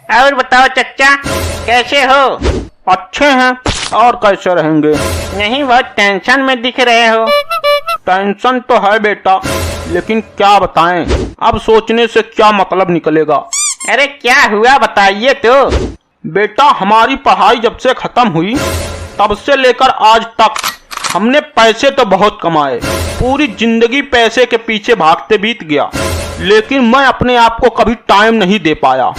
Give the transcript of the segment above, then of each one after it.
और बताओ चच्चा, कैसे हो? अच्छे हैं, और कैसे रहेंगे? नहीं, बहुत टेंशन में दिख रहे हो। टेंशन तो है बेटा, लेकिन क्या बताएं, अब सोचने से क्या मतलब निकलेगा। अरे क्या हुआ, बताइए तो। बेटा, हमारी पढ़ाई जब से खत्म हुई तब से लेकर आज तक हमने पैसे तो बहुत कमाए, पूरी जिंदगी पैसे के पीछे भागते बीत गया, लेकिन मैं अपने आप को कभी टाइम नहीं दे पाया।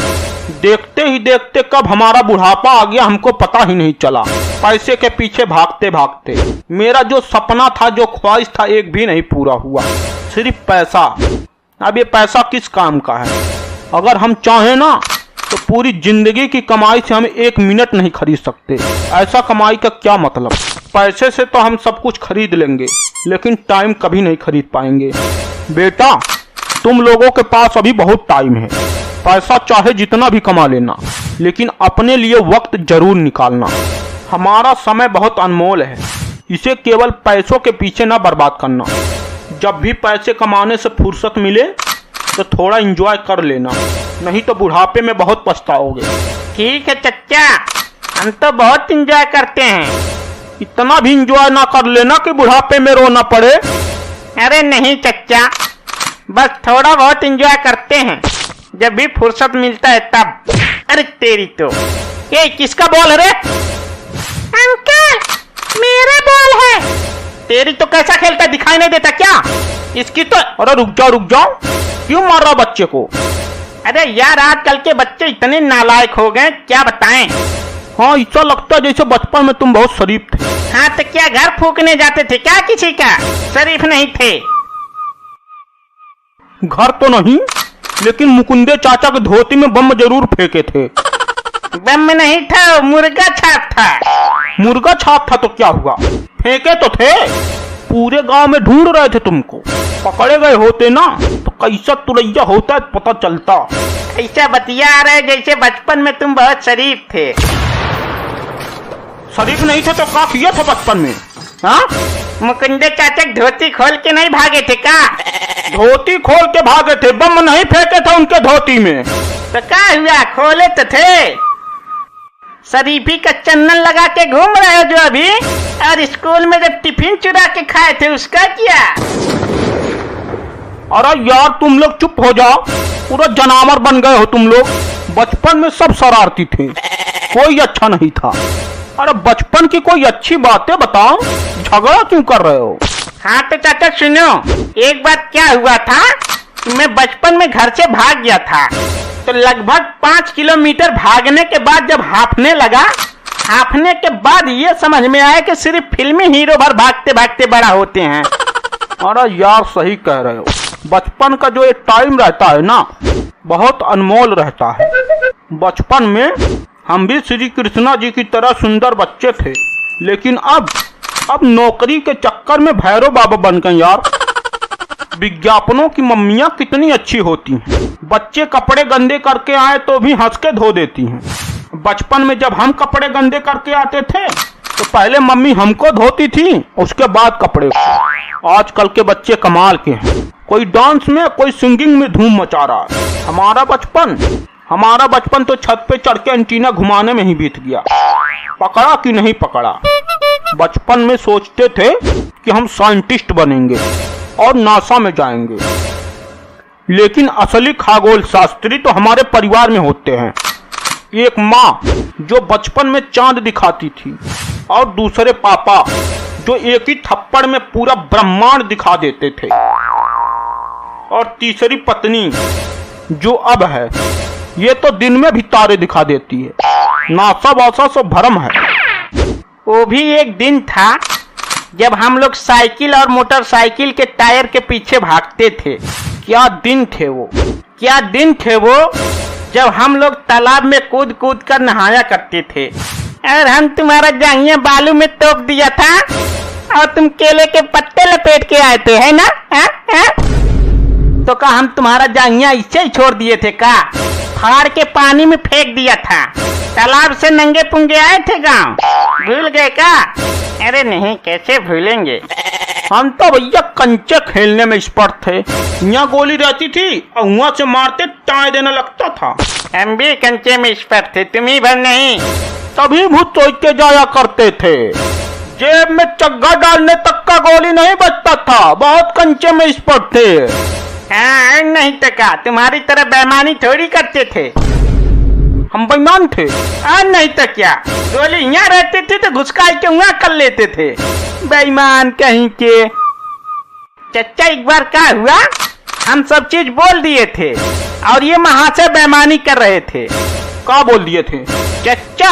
देखते ही देखते कब हमारा बुढ़ापा आ गया हमको पता ही नहीं चला, पैसे के पीछे भागते भागते। मेरा जो सपना था, जो ख्वाहिश था, एक भी नहीं पूरा हुआ, सिर्फ पैसा। अब ये पैसा किस काम का है? अगर हम चाहें ना तो पूरी जिंदगी की कमाई से हम 1 मिनट नहीं खरीद सकते। ऐसा कमाई का क्या मतलब? पैसे से तो हम सब कुछ खरीद लेंगे, लेकिन टाइम कभी नहीं खरीद पाएंगे। बेटा, तुम लोगों के पास अभी बहुत टाइम है, पैसा चाहे जितना भी कमा लेना, लेकिन अपने लिए वक्त जरूर निकालना। हमारा समय बहुत अनमोल है, इसे केवल पैसों के पीछे ना बर्बाद करना। जब भी पैसे कमाने से फुर्सत मिले तो थोड़ा एंजॉय कर लेना, नहीं तो बुढ़ापे में बहुत पछताओगे। ठीक है चच्चा, हम तो बहुत एंजॉय करते हैं। इतना भी एंजॉय ना कर लेना कि बुढ़ापे में रोना पड़े। अरे नहीं चच्चा, बस थोड़ा बहुत एंजॉय करते हैं, जब भी फुर्सत मिलता है तब। अरे तेरी तो, ये किसका बॉल है रे? अंकल, मेरा बॉल है। तेरी तो कैसा खेलता है, दिखाई नहीं देता क्या? इसकी तो। अरे रुक जाओ, क्यों मार रहा बच्चे को? अरे यार, आजकल के बच्चे इतने नालायक हो गए, क्या बताएं। हाँ, ऐसा लगता है जैसे बचपन में तुम बहुत शरीफ थे। हाँ तो क्या घर फूकने जाते थे क्या किसी का? शरीफ नहीं थे। घर तो नहीं, लेकिन मुकुंदे चाचा के धोती में बम जरूर फेंके थे। बम नहीं था, मुर्गा छाप था। मुर्गा छाप था तो क्या हुआ? फेंके तो थे, पूरे गांव में ढूंढ रहे थे तुमको। पकड़े गए होते ना तो कैसा तुरैया होता है पता चलता। ऐसा बतिया आ रहे जैसे बचपन में तुम बहुत शरीफ थे। शरीफ नहीं थे तो क्या किया था बचपन में? हाँ, मुकुंदे चाचा धोती खोल के नहीं भागे थे का? धोती खोल के भागे थे, बम नहीं फेंके थे उनके धोती में। तो क्या हुआ, खोले तो थे। शरीफी का चंदन लगा के घूम रहे हो जो अभी, और स्कूल में जब टिफिन चुरा के खाए थे उसका क्या? अरे यार, तुम लोग चुप हो जाओ, पूरा जानवर बन गए हो तुम लोग। बचपन में सब शरारती थे, कोई अच्छा नहीं था। अरे बचपन की कोई अच्छी बातें बताओ, झगड़ा क्यों कर रहे हो? हाँ तो चाचा सुनो, एक बार क्या हुआ था, मैं बचपन में घर से भाग गया था, तो लगभग 5 किलोमीटर भागने के बाद जब हांफने लगा, हांफने के बाद ये समझ में आया कि सिर्फ फिल्मी हीरो भर भागते भागते बड़ा होते हैं। अरे यार, सही कह रहे हो, बचपन का जो एक टाइम रहता है ना, बहुत अनमोल रहता है। बचपन में हम भी श्री कृष्णा जी की तरह सुंदर बच्चे थे, लेकिन अब नौकरी के चक्कर में भैरव बाबा बन गए यार। विज्ञापनों की मम्मियाँ कितनी अच्छी होती हैं, बच्चे कपड़े गंदे करके आए तो भी हंस के धो देती हैं। बचपन में जब हम कपड़े गंदे करके आते थे तो पहले मम्मी हमको धोती थी, उसके बाद कपड़े को। आजकल के बच्चे कमाल के हैं, कोई डांस में, कोई सिंगिंग में धूम मचा रहा है। हमारा बचपन तो छत पे चढ़ के एंटीना घुमाने में ही बीत गया। पकड़ा कि नहीं पकड़ा? बचपन में सोचते थे कि हम साइंटिस्ट बनेंगे और नासा में जाएंगे, लेकिन असली खगोल शास्त्री तो हमारे परिवार में होते हैं। एक माँ जो बचपन में चांद दिखाती थी, और दूसरे पापा जो एक ही थप्पड़ में पूरा ब्रह्मांड दिखा देते थे, और तीसरी पत्नी जो अब है, ये तो दिन में भी तारे दिखा देती है। नासा वासा सब भरम है। वो भी एक दिन था जब हम लोग साइकिल और मोटरसाइकिल के टायर के पीछे भागते थे। क्या दिन थे वो, क्या दिन थे वो, जब हम लोग तालाब में कूद कूद कर नहाया करते थे, और हम तुम्हारा जांघिया बालू में तोप दिया था, और तुम केले के पत्ते लपेट के आए थे, है ना? तो का हम तुम्हारा जांघिया इससे ही छोड़ दिए थे का? फाड़ के पानी में फेंक दिया था, तालाब से नंगे पुंगे आए थे गांव, भूल गए का? अरे नहीं, कैसे भूलेंगे। हम तो भैया कंचे खेलने में एक्सपर्ट थे। यहाँ गोली रहती थी और वहाँ से मारते चाय देने लगता था। हम भी कंचे में एक्सपर्ट थे, तुम ही भर नहीं। तभी भूत सोच के जाया करते थे। जेब में चग्गा डालने तक का गोली नहीं बचता था, बहुत कंचे में एक्सपर्ट थे। हाँ नहीं तो क्या, तुम्हारी तरह बेईमानी थोड़ी करते थे। हम बेईमान थे। नहीं तो क्या, गोली यहाँ रहती थी तो घुसका के वहाँ कर लेते थे। बेईमान कहीं के। चचा एक बार क्या हुआ, हम सब चीज बोल दिए थे और ये वहां से बेईमानी कर रहे थे। क्या बोल दिए थे? चचा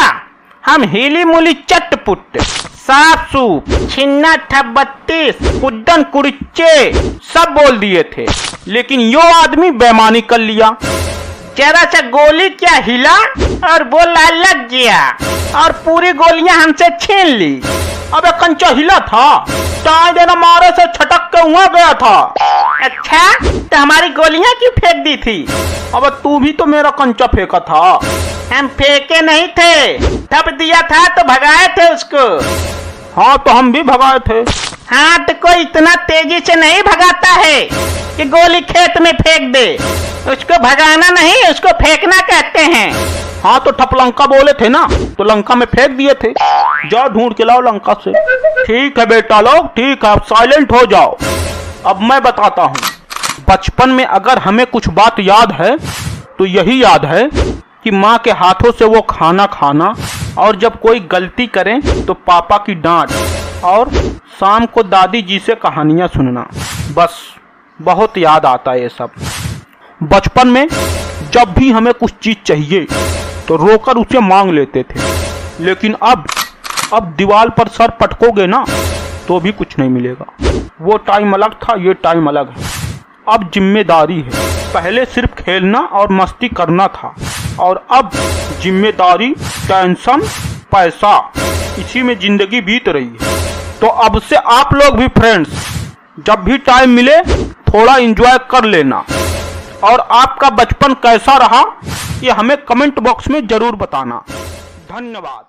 हम हीली मूली चटपुट, साफ सूप, छिन्ना ठबत्तीस, कुड्डन कुड़चे सब बोल दिए थे, लेकिन यो आदमी बेईमानी कर लिया। जरा सा गोली क्या हिला और बोला लग गया और पूरी गोलियां हमसे छीन ली। अबे कंचा हिला था, चाय देना मारे से छटक के वहाँ गया था। अच्छा तो हमारी गोलियां क्यों फेंक दी थी? अब तू भी तो मेरा कंचा फेंका था। हम फेंके नहीं थे, थप दिया था तो भगाए थे उसको। हाँ तो हम भी भगाए थे। हाँ तो कोई इतना तेजी से नहीं भगाता है कि गोली खेत में फेंक दे। उसको भगाना नहीं, उसको फेंकना कहते हैं। हाँ तो ठप लंका बोले थे ना, तो लंका में फेंक दिए थे। जाओ ढूंढ के लाओ लंका से। ठीक है बेटा लोग, ठीक है, आप साइलेंट हो जाओ। अब मैं बताता हूँ, बचपन में अगर हमें कुछ बात याद है तो यही याद है कि माँ के हाथों से वो खाना खाना, और जब कोई गलती करे तो पापा की डांट, और शाम को दादी जी से कहानियाँ सुनना। बस बहुत याद आता है ये सब। बचपन में जब भी हमें कुछ चीज चाहिए तो रोकर उसे मांग लेते थे, लेकिन अब दीवार पर सर पटकोगे ना तो भी कुछ नहीं मिलेगा। वो टाइम अलग था, ये टाइम अलग है। अब जिम्मेदारी है। पहले सिर्फ खेलना और मस्ती करना था, और अब जिम्मेदारी, टेंशन, पैसा, इसी में जिंदगी बीत रही है। तो अब से आप लोग भी फ्रेंड्स, जब भी टाइम मिले थोड़ा एंजॉय कर लेना। और आपका बचपन कैसा रहा ये हमें कमेंट बॉक्स में जरूर बताना। धन्यवाद।